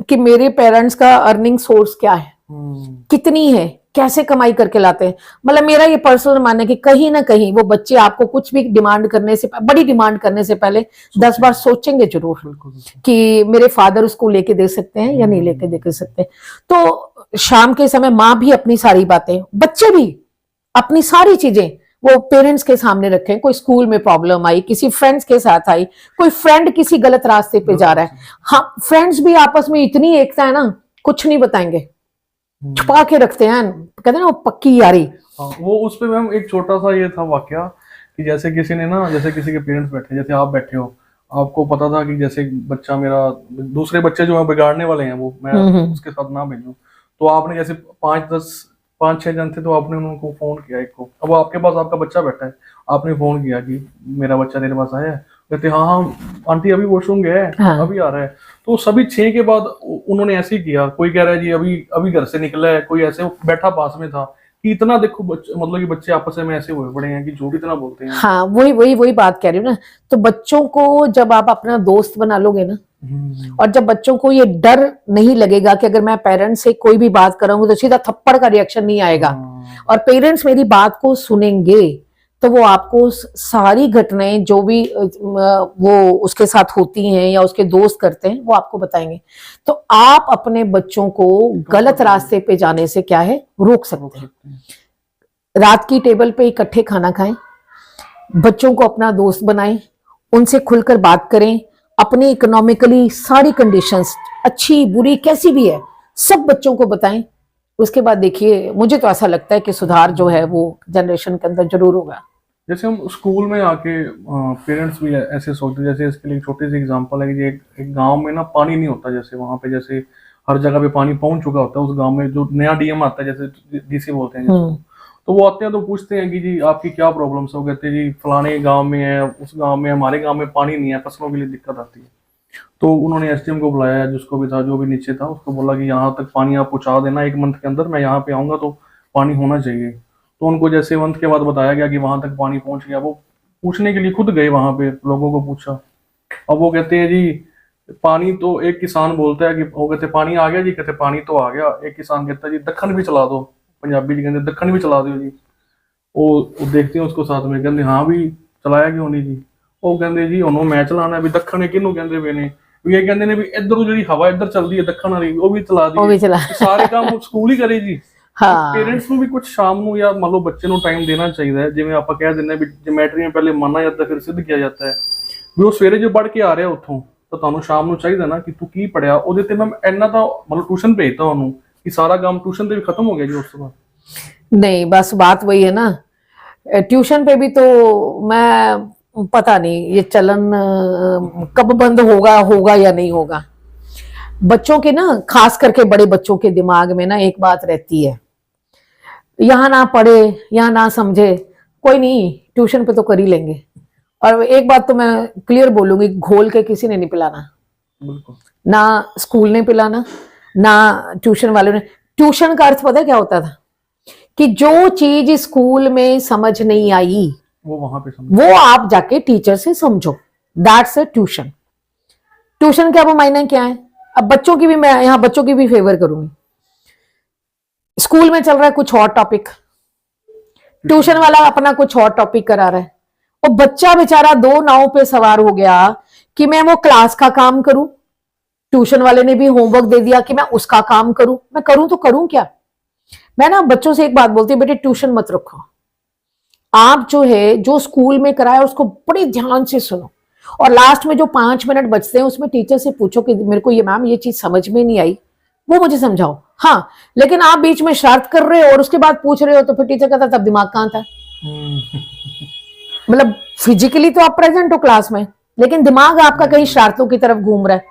कि मेरे पेरेंट्स का अर्निंग सोर्स क्या है, कितनी है, कैसे कमाई करके लाते हैं, मतलब मेरा ये पर्सनल मानना है कि कहीं ना कहीं वो बच्चे आपको कुछ भी डिमांड करने से, बड़ी डिमांड करने से पहले 10 बार सोचेंगे जरूर कि मेरे फादर उसको लेके दे सकते हैं या नहीं लेके दे सकते। तो शाम के समय माँ भी अपनी सारी बातें, बच्चे भी अपनी सारी चीजें वो पेरेंट्स के सामने रखें। कोई स्कूल में प्रॉब्लम आई, किसी फ्रेंड्स के साथ आई, कोई फ्रेंड किसी गलत रास्ते पे जा रहा है, हाँ फ्रेंड्स भी आपस में इतनी एकता है ना, कुछ नहीं बताएंगे, छुपा के रखते हैं, कहते हैं ना वो पक्की यारी। वो उस पे मैम एक छोटा सा ये था वाकया कि जैसे किसी ने ना, जैसे किसी के पेरेंट्स बैठे, जैसे आप बैठे हो, आपको पता था कि जैसे बच्चा मेरा, दूसरे बच्चे जो है बिगाड़ने वाले हैं वो मैं उसके साथ ना भेजूं, तो आपने जैसे 5-6 जन थे, तो आपने उनको फोन किया एक को। अब आपके पास आपका बच्चा बैठा है, आपने फोन किया कि मेरा बच्चा तेरे पास आया है, कहते हाँ हाँ आंटी अभी वॉशरूम गया है, हाँ। अभी आ रहा है। तो सभी 6 के बाद उन्होंने ऐसे ही किया। कोई कह रहा है जी अभी घर से निकला है, कोई ऐसे बैठा पास में था कि इतना देखो मतलब कि बच्चे आपस में ऐसे हुए पड़े हैं कि जो भी इतना बोलते हैं। हाँ वही बात कह रही हूँ ना। तो बच्चों को जब आप अपना दोस्त बना लोगे ना, और जब बच्चों को ये डर नहीं लगेगा कि अगर मैं पेरेंट्स से कोई भी बात करूंगी तो सीधा थप्पड़ का रिएक्शन नहीं आएगा, और पेरेंट्स मेरी बात को सुनेंगे, तो वो आपको सारी घटनाएं जो भी वो उसके साथ होती हैं या उसके दोस्त करते हैं वो आपको बताएंगे। तो आप अपने बच्चों को गलत रास्ते पे जाने से क्या है, रोक सकते हैं। रात की टेबल पे इकट्ठे खाना खाएं, बच्चों को अपना दोस्त बनाएं, उनसे खुलकर बात करें, अपनी इकोनॉमिकली सारी कंडीशंस अच्छी बुरी कैसी भी है सब बच्चों को बताएं। उसके बाद देखिए, मुझे तो ऐसा लगता है कि सुधार जो है वो जनरेशन के अंदर जरूर होगा। जैसे हम स्कूल में आके पेरेंट्स भी ऐसे सोचते, जैसे इसके लिए छोटी सी एग्जांपल है कि एक गांव में ना पानी नहीं होता, जैसे वहां पे जैसे हर जगह पे पानी पहुंच चुका होता है उस गांव में, जो नया डीएम आता है जैसे डीसी बोलते हैं जिसको, तो वो आते हैं तो पूछते हैं कि जी आपकी क्या प्रॉब्लम्स हो, कहते हैं जी फलाने गाँव में है, उस गाँव में, हमारे गाँव में पानी नहीं है, फसलों के लिए दिक्कत आती है। तो उन्होंने एसडीएम को बुलाया, जिसको भी था, जो भी नीचे था, उसको बोला कि यहाँ तक पानी आप पहुंचा देना 1 मंथ के अंदर, मैं यहाँ पे आऊंगा तो पानी होना चाहिए। तो उनको जैसे मंथ के बाद बताया गया कि वहां तक पानी पहुंच गया, वो पूछने के लिए खुद गए वहां पे, लोगों को पूछा। अब वो कहते हैं जी पानी तो, एक किसान बोलता है कि वो कहते पानी आ गया जी, कहते पानी तो आ गया। एक किसान कहता है जी दक्खन भी चला दो, पंजाबी जी कहते दक्खन भी चला दो जी। वो देखते हैं उसको साथ में, कहते हाँ भी चलाया क्यों नहीं जी। वो कहते जी उन्होंने मैं चलाना है भी, दक्खन किनू कहते वे ने भी, ये कहते ने भी इधर जी हवा इधर चलती है दक्खन वाली, वो भी चला दी, सारे काम स्कूल ही करे जी। हाँ। पेरेंट्स ਨੂੰ ਵੀ ਕੁਝ ਸ਼ਾਮ ਨੂੰ ਜਾਂ ਮੰਨ ਲਓ ਬੱਚੇ ਨੂੰ ਟਾਈਮ ਦੇਣਾ ਚਾਹੀਦਾ ਹੈ। ਜਿਵੇਂ ਆਪਾਂ ਕਹਿ ਦਿੰਦੇ ਵੀ ਜਿਮੈਟਰੀ में पहले माना जाता है फिर सिद्ध किया जाता है, ਵੀ ਉਹ ਸਵੇਰੇ ਜੋ ਪੜ੍ਹ ਕੇ ਆ ਰਿਹਾ ਉੱਥੋਂ, ਤਾਂ ਤੁਹਾਨੂੰ ਸ਼ਾਮ ਨੂੰ ਚਾਹੀਦਾ ਨਾ ਕਿ ਤੂੰ ਕੀ ਪੜਿਆ ਉਹਦੇ ਤੇ। ਮੈਂ ਇੰਨਾ ਤਾਂ ਮਤਲਬ ਟਿਊਸ਼ਨ ਭੇਜਤਾ ਉਹਨੂੰ कि सारा काम ट्यूशन पे भी खत्म हो गया जी उस बाद। नहीं बस बात वही है ना, ट्यूशन पे भी तो मैं पता नहीं ये चलन कब बंद होगा या नहीं होगा। बच्चों के ना, खास करके बड़े बच्चों के दिमाग में ना एक बात रहती है, यहाँ ना पढ़े यहाँ ना समझे कोई नहीं, ट्यूशन पे तो कर ही लेंगे। और एक बात तो मैं क्लियर बोलूंगी, घोल के किसी ने नहीं पिलाना, ना स्कूल ने पिलाना ना ट्यूशन वालों ने। ट्यूशन का अर्थ पता है क्या होता था, कि जो चीज स्कूल में समझ नहीं आई वो वहां पे वो आप जाके टीचर से समझो, दैट्स अ ट्यूशन। ट्यूशन का वो मायने क्या है। अब बच्चों की भी, मैं यहाँ बच्चों की भी फेवर करूंगी। स्कूल में चल रहा है कुछ और टॉपिक, ट्यूशन वाला अपना कुछ और टॉपिक करा रहा है, और बच्चा बेचारा 2 नाव पे सवार हो गया कि मैं वो क्लास का काम करूं, ट्यूशन वाले ने भी होमवर्क दे दिया कि मैं उसका काम करूं। मैं करूं तो करूं क्या। मैं ना बच्चों से एक बात बोलती हूँ, बेटे ट्यूशन मत रखो, आप जो है जो स्कूल में कराया उसको बड़े ध्यान से सुनो, और लास्ट में जो 5 मिनट बचते हैं उसमें टीचर से पूछो कि मेरे को ये मैम ये चीज समझ में नहीं आई, वो मुझे समझाओ। हाँ, लेकिन आप बीच में शरारत कर रहे हो और उसके बाद पूछ रहे हो तो फिर टीचर कहता तब दिमाग कहाँ था। मतलब फिजिकली तो आप प्रेजेंट हो क्लास में, लेकिन दिमाग आपका कहीं शरारतों की तरफ घूम रहा है।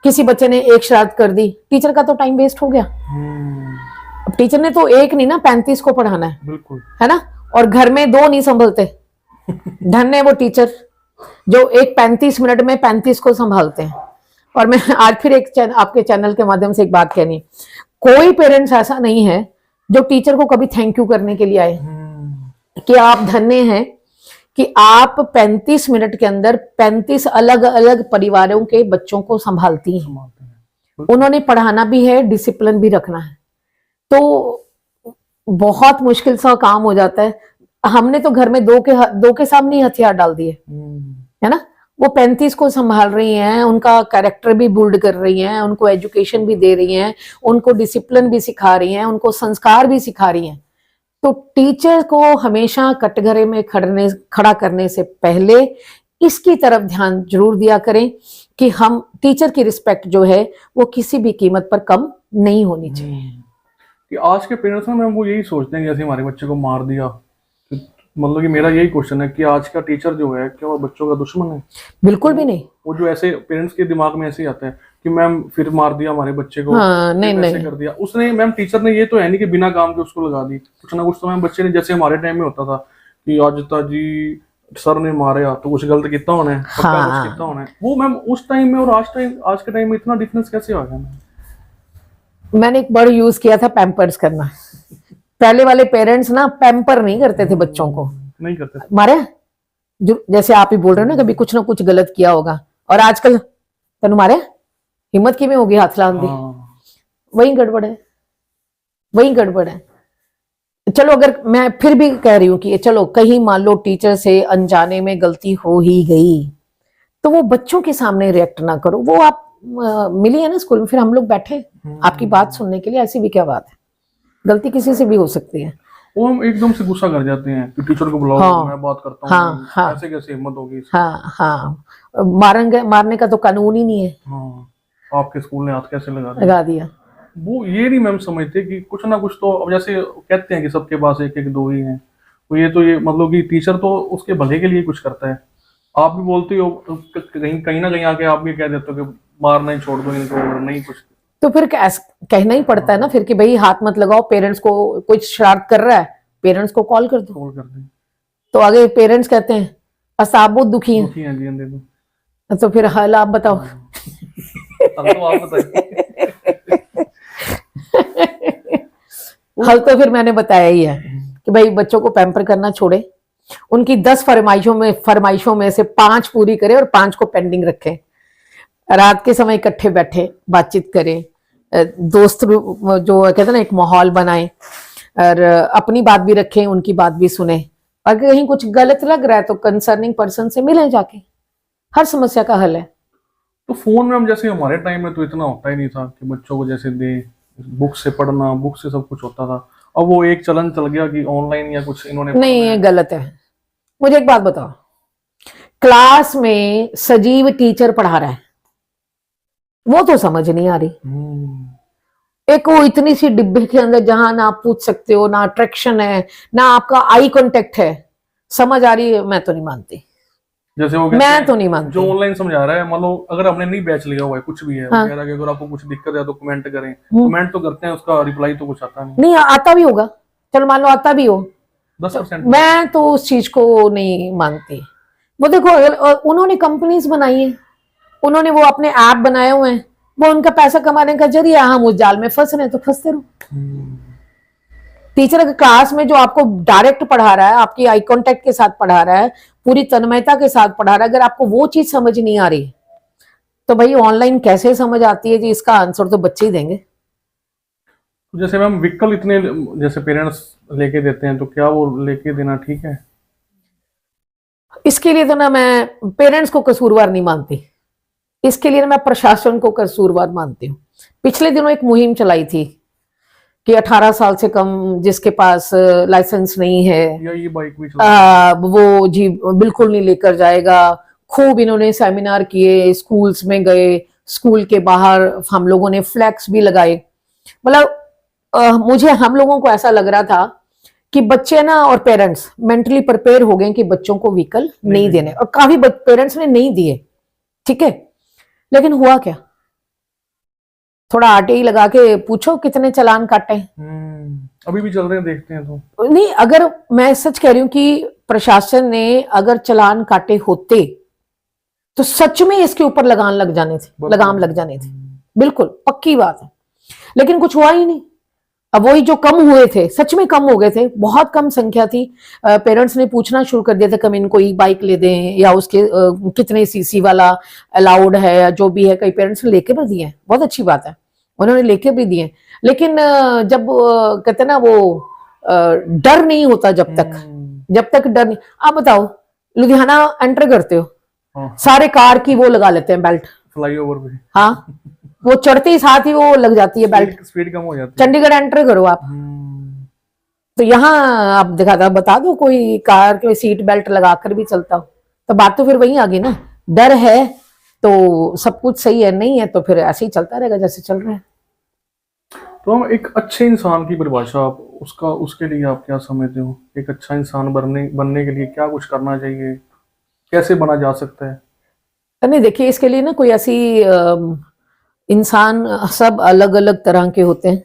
किसी बच्चे ने एक शरारत कर दी, टीचर का तो टाइम वेस्ट हो गया। अब टीचर ने तो एक नहीं ना 35 को पढ़ाना है, बिल्कुल है ना, और घर में 2 नहीं संभलते। धन्य वो टीचर जो एक 35 मिनट में 35 को संभालते हैं। और मैं आज फिर एक आपके चैनल के माध्यम से एक बात कहनी, कोई पेरेंट्स ऐसा नहीं है जो टीचर को कभी थैंक यू करने के लिए आए कि आप धन्य हैं कि आप 35 मिनट के अंदर 35 अलग अलग परिवारों के बच्चों को संभालती हैं। उन्होंने पढ़ाना भी है, डिसिप्लिन भी रखना है, तो बहुत मुश्किल सा काम हो जाता है। हमने तो घर में दो के सामने ही हथियार डाल दिए, है ना। वो 35 को संभाल रही हैं, उनका कैरेक्टर भी बिल्ड कर रही हैं, उनको एजुकेशन भी दे रही हैं, उनको डिसिप्लिन भी सिखा रही हैं, उनको संस्कार भी सिखा रही हैं। तो टीचर को हमेशा कटघरे में खड़ा करने से पहले इसकी तरफ ध्यान जरूर दिया करें कि हम टीचर की रिस्पेक्ट जो है वो किसी भी कीमत पर कम नहीं होनी चाहिए। कि आज के पेरेंट्स ना मैम वो यही सोचते हैं कि जैसे हमारे बच्चे को मार दिया, मतलब कि मेरा यही क्वेश्चन है कि आज का टीचर जो है क्या वो बच्चों का दुश्मन है? बिल्कुल भी नहीं। वो जो ऐसे पेरेंट्स के दिमाग में ऐसे ही आता है कि मैम फिर मार दिया हमारे बच्चे को, हाँ, नहीं ऐसे नहीं कर दिया उसने। मैम टीचर ने ये तो है नहीं कि बिना काम के उसको लगा दी, कुछ ना कुछ तो मैम बच्चे ने, जैसे हमारे टाइम में होता था कि आज जी सर ने मारा तो कुछ गलत कितना होना है, पक्का कुछ कितना होना है। वो मैम उस टाइम में और आज के टाइम में इतना डिफरेंस कैसे आ गया? मैंने एक वर्ड यूज किया था, पैम्पर्स करना। पहले वाले पेरेंट्स ना पैम्पर नहीं करते थे बच्चों को, नहीं करते थे। मारे जो जैसे आप ही बोल रहे हो ना कभी कुछ ना कुछ गलत किया होगा, और आजकल तेन मारे हिम्मत की में होगी हाथ लान दी, वही गड़बड़ है, वही गड़बड़ है। चलो अगर मैं फिर भी कह रही हूँ कि चलो कहीं मान लो टीचर से अनजाने में गलती हो ही गई तो वो बच्चों के सामने रिएक्ट ना करो। वो आप मिली है ना स्कूल में, फिर हम लोग बैठे आपकी बात सुनने के लिए, ऐसी भी क्या बात है, गलती किसी से भी हो सकती है। वो हम एकदम से गुस्सा कर जाते हैं कि टीचर को बुलाओ, हाँ, मैं बात करता हूँ। हाँ, हाँ, ऐसे कैसे हिम्मत होगी? हाँ, मारने का तो कानून ही नहीं है। हाँ, आपके स्कूल ने हाथ कैसे लगा दिया। वो ये नहीं मैम समझते कि कुछ ना कुछ तो, अब जैसे कहते हैं कि सबके पास एक एक दो ही हैं, तो ये मतलब कि टीचर तो उसके भले के लिए कुछ करता है। आप भी बोलते हो कहीं ना कहीं आके आप भी कह देते हो कि मारना ही छोड़ दो इनको, नहीं कुछ तो फिर कहना ही पड़ता है ना फिर कि भाई हाथ मत लगाओ। पेरेंट्स को कुछ शरारत कर रहा है, पेरेंट्स को कॉल कर दो। तो आगे पेरेंट्स कहते हैं असाब बहुत दुखी हैं, तो फिर हाल आप बताओ। हल तो फिर मैंने बताया ही है कि भाई बच्चों को पैम्पर करना छोड़े, उनकी 10 फरमाइशों में से 5 पूरी करे और 5 को पेंडिंग रखे। रात के समय इकट्ठे बैठे बातचीत करें, दोस्त जो कहते हैं ना एक माहौल बनाएं, और अपनी बात भी रखें, उनकी बात भी सुने। अगर कहीं कुछ गलत लग रहा है तो कंसर्निंग पर्सन से मिलें जाके, हर समस्या का हल है। तो फोन में हम जैसे हमारे टाइम में तो इतना होता ही नहीं था कि बच्चों को जैसे दे बुक से पढ़ना, बुक से सब कुछ होता था। अब वो एक चलन चल गया कि ऑनलाइन या कुछ इन्होंने, नहीं ये गलत है। मुझे एक बात बताओ, क्लास में सजीव टीचर पढ़ा रहा है, वो तो समझ नहीं आ रही। एक वो इतनी सी डिब्बे के अंदर जहां ना आप पूछ सकते हो, ना अट्रैक्शन है, ना आपका आई कांटेक्ट है, समझ आ रही है? मैं तो नहीं मानती, जैसे वो मैं तो नहीं मानती। जो ऑनलाइन समझा रहा है, मतलब अगर हमने नहीं बैच लिया हुआ है, कुछ भी है, हाँ। कह रहा है कि अगर आपको कुछ दिक्कत है तो कमेंट करें, कमेंट तो करते हैं, उसका रिप्लाई तो कुछ आता नहीं आता भी होगा, चलो मान लो आता भी हो 10%। मैं तो उस चीज को नहीं मानती। वो देखो उन्होंने कंपनीज बनाई है, उन्होंने वो अपने ऐप बनाए हुए हैं, वो उनका पैसा कमाने का जरिया, हम उस जाल में फंस रहे हैं तो फंसते रहो। टीचर अगर क्लास में जो आपको डायरेक्ट पढ़ा रहा है, आपकी आई कांटेक्ट के साथ पढ़ा रहा है, पूरी तन्मयता के साथ पढ़ा रहा है, अगर आपको वो चीज समझ नहीं आ रही तो भाई ऑनलाइन कैसे समझ आती है जी? इसका आंसर तो बच्चे ही देंगे। जैसे मैम व्हीकल इतने जैसे पेरेंट्स लेके देते हैं, तो क्या वो लेके देना ठीक है? इसके लिए तो ना मैं पेरेंट्स को कसूरवार नहीं मानती, इसके लिए मैं प्रशासन को कसूरवार मानती हूँ। पिछले दिनों एक मुहिम चलाई थी कि 18 साल से कम जिसके पास लाइसेंस नहीं है या ये बाइक भी वो जी बिल्कुल नहीं लेकर जाएगा। खूब इन्होंने सेमिनार किए, स्कूल्स में गए, स्कूल के बाहर हम लोगों ने फ्लैक्स भी लगाए। मतलब मुझे हम लोगों को ऐसा लग रहा था कि बच्चे ना और पेरेंट्स मेंटली प्रिपेयर हो गए कि बच्चों को व्हीकल नहीं देने, और काफी पेरेंट्स ने नहीं दिए, ठीक है। लेकिन हुआ क्या? थोड़ा आरटीआई लगा के पूछो कितने चालान काटे। अभी भी चल रहे हैं, देखते हैं तो नहीं, अगर मैं सच कह रही हूँ कि प्रशासन ने अगर चालान काटे होते तो सच में इसके ऊपर लगाम लग जाने थे, बिल्कुल पक्की बात है। लेकिन कुछ हुआ ही नहीं। अब वही जो कम हुए थे, सच में कम हो गए थे, बहुत कम संख्या थी। पेरेंट्स ने पूछना शुरू कर दिया था कम इनको ई बाइक ले दें या उसके कितने सीसी वाला अलाउड है या जो भी है। कई पेरेंट्स ने लेके भी दिए हैं, बहुत अच्छी बात है, उन्होंने लेके भी दिए। लेकिन जब कहते हैं ना वो डर नहीं होता जब तक डर नहीं। आप बताओ लुधियाना एंटर करते हो, हाँ। सारे कार की वो लगा लेते हैं बेल्ट, फ्लाईओवर पे हाँ, वो चढ़ते ही साथ ही वो लग जाती है बेल्ट। स्पीड कम हो जाती है। चंडीगढ़ एंटर करो आप, तो यहाँ आप बता दो कोई कार के सीट बेल्ट लगाकर भी चलता हो, तो बात तो फिर वही आ गई ना। डर है तो सब कुछ सही है, नहीं है तो फिर ऐसे ही चलता रहेगा जैसे चल रहा है। तो हम एक अच्छे इंसान की परिभाषा आप उसके लिए आप क्या समझते हो? एक अच्छा इंसान बनने के लिए क्या कुछ करना चाहिए, कैसे बना जा सकता है? नहीं देखिए, इसके लिए ना कोई ऐसी इंसान सब अलग अलग तरह के होते हैं,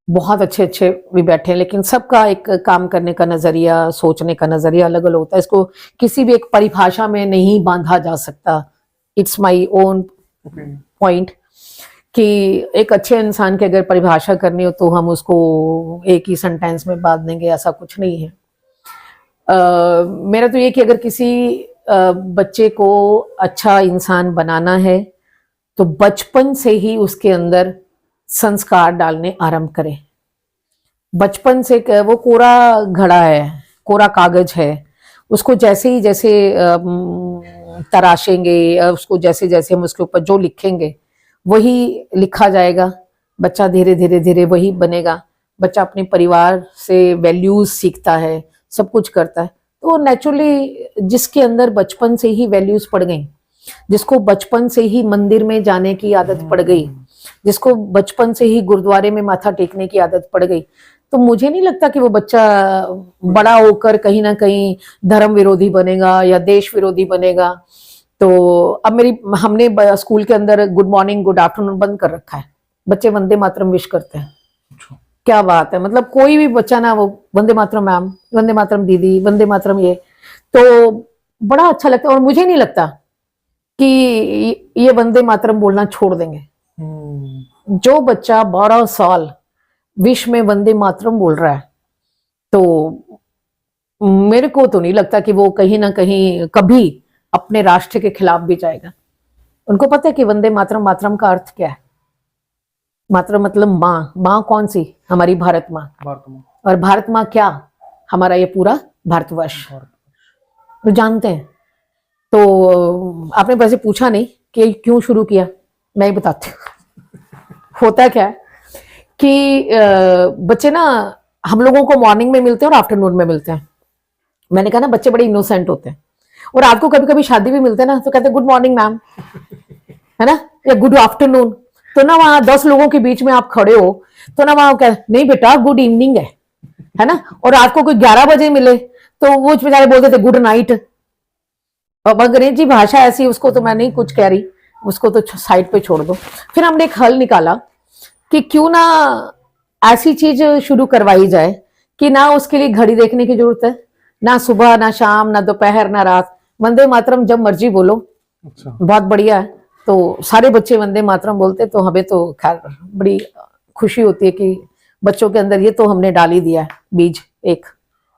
बहुत अच्छे अच्छे भी बैठे हैं, लेकिन सबका एक काम करने का नजरिया, सोचने का नजरिया अलग अलग होता है। इसको किसी भी एक परिभाषा में नहीं बांधा जा सकता। इट्स माई ओन पॉइंट कि एक अच्छे इंसान की अगर परिभाषा करनी हो तो हम उसको एक ही सेंटेंस में बांध देंगे, ऐसा कुछ नहीं है। मेरा तो ये कि अगर किसी बच्चे को अच्छा इंसान बनाना है तो बचपन से ही उसके अंदर संस्कार डालने आरंभ करें। बचपन से वो कोरा घड़ा है, कोरा कागज है, उसको जैसे तराशेंगे, उसको जैसे जैसे हम उसके ऊपर जो लिखेंगे वही लिखा जाएगा। बच्चा धीरे धीरे वही बनेगा। बच्चा अपने परिवार से वैल्यूज सीखता है, सब कुछ करता है, तो नेचुरली जिसके अंदर बचपन से ही वैल्यूज पड़ गई, जिसको बचपन से ही मंदिर में जाने की आदत पड़ गई, जिसको बचपन से ही गुरुद्वारे में माथा टेकने की आदत पड़ गई, तो मुझे नहीं लगता कि वो बच्चा बड़ा होकर कहीं ना कहीं धर्म विरोधी बनेगा या देश विरोधी बनेगा। तो अब हमने स्कूल के अंदर गुड मॉर्निंग गुड आफ्टरनून बंद कर रखा है, बच्चे वंदे मातरम विश करते हैं। क्या बात है, मतलब कोई भी बच्चा ना वो वंदे मातरम मैम, वंदे मातरम दीदी, वंदे मातरम, ये तो बड़ा अच्छा लगता है। और मुझे नहीं लगता कि ये वंदे मातरम बोलना छोड़ देंगे। जो बच्चा 12 साल विश्व में वंदे मातरम बोल रहा है, तो मेरे को तो नहीं लगता कि वो कहीं ना कहीं कभी अपने राष्ट्र के खिलाफ भी जाएगा। उनको पता है कि वंदे मातरम, मातरम का अर्थ क्या है। मातरम मतलब माँ, माँ कौन सी? हमारी भारत माँ। और भारत माँ क्या? हमारा ये पूरा भारतवर्ष। तो जानते हैं। तो आपने वैसे पूछा नहीं कि क्यों शुरू किया, मैं ही बताती हूँ। होता क्या है कि बच्चे ना हम लोगों को मॉर्निंग में मिलते हैं और आफ्टरनून में मिलते हैं। मैंने कहा ना बच्चे बड़े इनोसेंट होते हैं, और आपको कभी कभी शादी भी मिलते हैं ना, तो कहते हैं गुड मॉर्निंग मैम, है ना, या गुड आफ्टरनून। तो ना वहां 10 लोगों के बीच में आप खड़े हो, तो ना वहां कह नहीं बेटा गुड इवनिंग है ना। और आपको कोई 11 बजे मिले तो वो बेचारे बोलते थे गुड नाइट। अब अंग्रेजी भाषा ऐसी, उसको तो मैं नहीं कुछ कह रही, उसको तो साइड पे छोड़ दो। फिर हमने एक हल निकाला कि क्यों ना ऐसी चीज शुरू करवाई जाए कि ना उसके लिए घड़ी देखने की जरूरत है, ना सुबह ना शाम ना दोपहर ना रात, वंदे मातरम जब मर्जी बोलो। अच्छा। बहुत बढ़िया है। तो सारे बच्चे वंदे मातरम बोलते, तो हमें तो खैर बड़ी खुशी होती है कि बच्चों के अंदर ये तो हमने डाल ही दिया है बीज एक।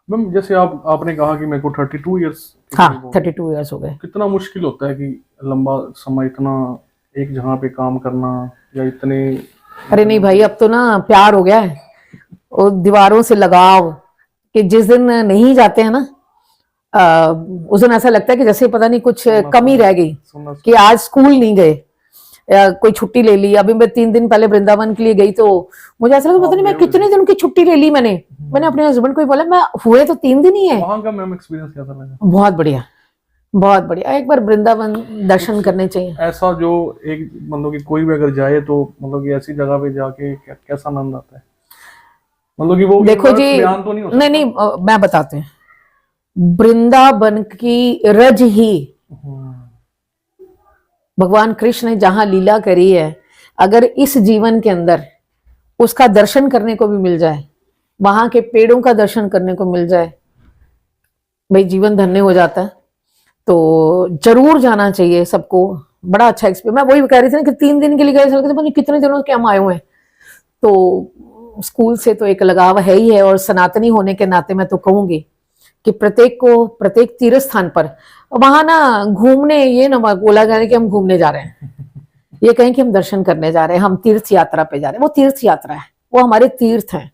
मैम जैसे आपने कहा कि मेरे को 32 इयर्स, हाँ 32 इयर्स हो गए। कितना मुश्किल होता है कि लंबा समय इतना एक जगह पे काम करना, या इतने? अरे नहीं भाई, अब तो ना प्यार हो गया है और दीवारों से लगाव, कि जिस दिन नहीं जाते हैं ना उस दिन ऐसा लगता है कि जैसे पता नहीं कुछ कमी रह गई, कि आज स्कूल नहीं गए या कोई छुट्टी ले ली। अभी मैं 3 दिन पहले वृंदावन के लिए गई, तो मुझे ऐसा लगा पता नहीं मैं कितने दिन की छुट्टी ले ली। मैंने अपने हस्बैंड को ही बोला, मैं हुए तो 3 दिन ही है। वहां का मैम एक्सपीरियंस कैसा लगा? बहुत बढ़िया, बहुत बढ़िया। एक बार वृंदावन दर्शन करने चाहिए। ऐसा जो एक मतलब कि कोई भी अगर जाए तो मतलब कि ऐसी जगह पे जाके कैसा आनंद आता है, मतलब कि वो देखो जी, तो नहीं मैं बताते हैं, वृंदावन की रज ही भगवान कृष्ण ने जहां लीला करी है, अगर इस जीवन के अंदर उसका दर्शन करने को भी मिल जाए, वहां के पेड़ों का दर्शन करने को मिल जाए, भाई जीवन धन्य हो जाता है। तो जरूर जाना चाहिए सबको बड़ा अच्छा एक्सपीरियंस। मैं वही कह रही थी ना कि 3 दिन के लिए गए, पता नहीं कितने दिनों के हम आए हुए हैं। तो स्कूल से तो एक लगाव है ही है, और सनातनी होने के नाते मैं तो कहूंगी कि प्रत्येक तीर्थ स्थान पर वहां ना घूमने, ये ना बोला जाए कि हम घूमने जा रहे हैं, ये कहें कि हम दर्शन करने जा रहे हैं, हम तीर्थ यात्रा पे जा रहे हैं। वो तीर्थ यात्रा है, वो हमारे तीर्थ हैं,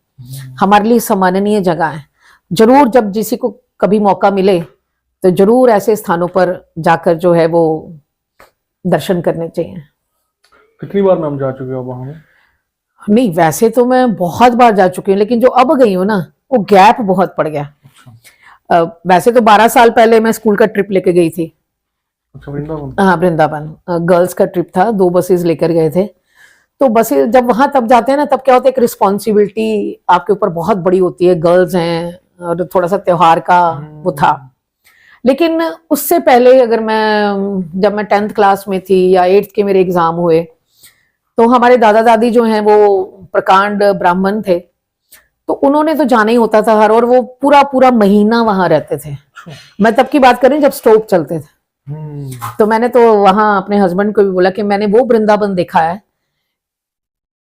हमारे लिए सम्माननीय जगह है। जरूर जब किसी को कभी मौका मिले तो जरूर ऐसे स्थानों पर जाकर जो है वो दर्शन करने चाहिए। कितनी बार मैम जा चुके हो वहां में? नहीं, वैसे तो मैं बहुत बार जा चुकी हूँ, लेकिन जो अब गई हूँ ना वो गैप बहुत पड़ गया। वैसे तो 12 साल पहले मैं स्कूल का ट्रिप लेके गई थी। अच्छा, वृंदावन? हाँ, वृंदावन गर्ल्स का ट्रिप था, 2 बसेस लेकर गए थे। तो बसेस जब वहां तब जाते हैं ना, तब क्या होता है, एक रिस्पॉन्सिबिलिटी आपके ऊपर बहुत बड़ी होती है, गर्ल्स हैं और थोड़ा सा त्योहार का वो था। लेकिन उससे पहले अगर जब मैं 10th क्लास में थी या 8th के मेरे एग्जाम हुए, तो हमारे दादा दादी जो हैं वो प्रकांड ब्राह्मण थे, तो उन्होंने तो जाना ही होता था हर, और वो पूरा पूरा महीना वहां रहते थे। मैं तब की बात कर रही हूँ जब स्टोव चलते थे। तो मैंने तो वहां अपने हस्बैंड को भी बोला कि मैंने वो वृंदावन देखा है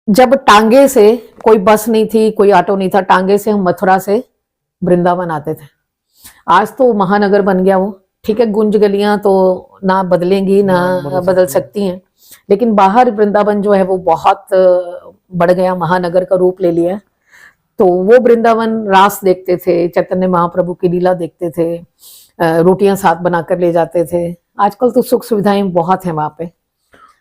जब टांगे से, कोई बस नहीं थी, कोई ऑटो नहीं था, टांगे से हम मथुरा से वृंदावन आते थे। आज तो महानगर बन गया वो, ठीक है, गुंज गलियां तो ना बदलेंगी ना बदल सकती हैं, लेकिन बाहर वृंदावन जो है वो बहुत बढ़ गया, महानगर का रूप ले लिया। तो वो वृंदावन रास देखते थे, चैतन्य महाप्रभु की लीला देखते थे, रोटियां साथ बनाकर ले जाते थे। आजकल तो सुख सुविधाएं बहुत हैं वहां पे।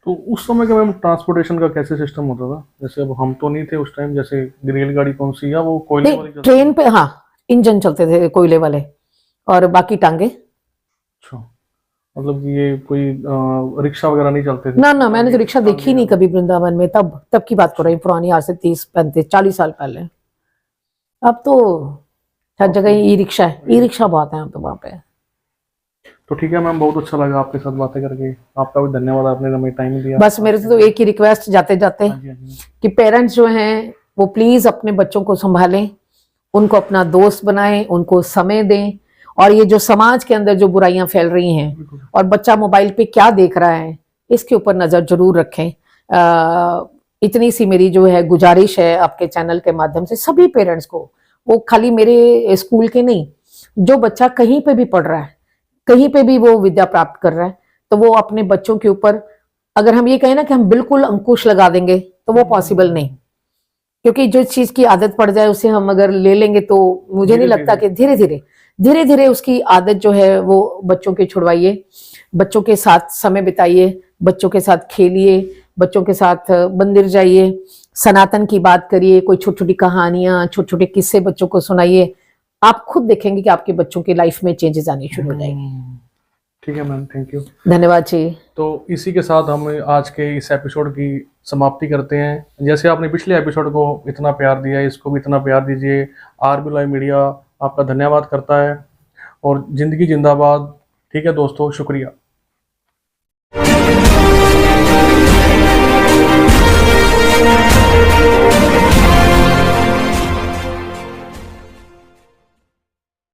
तो उस समय का मैम ट्रांसपोर्टेशन का कैसे सिस्टम होता था? जैसे अब हम तो नहीं थे उस टाइम, जैसे रेलगाड़ी कौन सी, या वो कोयले वाली? ट्रेन पे हाँ, इंजन चलते थे कोयले वाले, और बाकी टांगे। अच्छा, मतलब ये कोई रिक्शा वगैरह नहीं चलते थे? ना, मैंने तो रिक्शा देखी नहीं कभी वृंदावन में। तब की बात कर रही हूँ, पुरानी, आज से 30-35-40 साल पहले। अब तो हर जगह ई रिक्शा है, ई रिक्शा बहुत है अब तो वहां पे। तो ठीक है मैम, बहुत अच्छा लगा आपके साथ बातें करके। आपका भी धन्यवाद, आपने हमें टाइम दिया। बस मेरे से तो एक ही रिक्वेस्ट जाते जाते कि पेरेंट्स जो हैं वो प्लीज अपने बच्चों को संभालें, उनको अपना दोस्त बनाएं, उनको समय दें, और ये जो समाज के अंदर जो बुराइयां फैल रही हैं और बच्चा मोबाइल पे क्या देख रहा है, इसके ऊपर नजर जरूर रखें। इतनी सी मेरी जो है गुजारिश है आपके चैनल के माध्यम से सभी पेरेंट्स को, वो खाली मेरे स्कूल के नहीं, जो बच्चा कहीं पे भी पढ़ रहा है, कहीं पे भी वो विद्या प्राप्त कर रहा है, तो वो अपने बच्चों के ऊपर, अगर हम ये कहें ना कि हम बिल्कुल अंकुश लगा देंगे तो वो पॉसिबल नहीं, क्योंकि जो चीज की आदत पड़ जाए उसे हम अगर ले लेंगे तो मुझे नहीं लगता कि धीरे धीरे उसकी आदत जो है वो बच्चों की छुड़वाइए, बच्चों के साथ समय बिताइए, बच्चों के साथ खेलिए, बच्चों के साथ मंदिर जाइए, सनातन की बात करिए, कोई छोटी छोटी कहानियां, छोटे छोटे किस्से बच्चों को सुनाइए। आप खुद देखेंगे कि आपके बच्चों की लाइफ में चेंजेस आने शुरू हो जाएंगे। ठीक है मैम, थैंक यू, धन्यवाद जी। तो इसी के साथ हम आज के इस एपिसोड की समाप्ति करते हैं। जैसे आपने पिछले एपिसोड को इतना प्यार दिया, इसको भी इतना प्यार दीजिए। RB लाइव मीडिया आपका धन्यवाद करता है, और जिंदगी जिंदाबाद। ठीक है दोस्तों, शुक्रिया।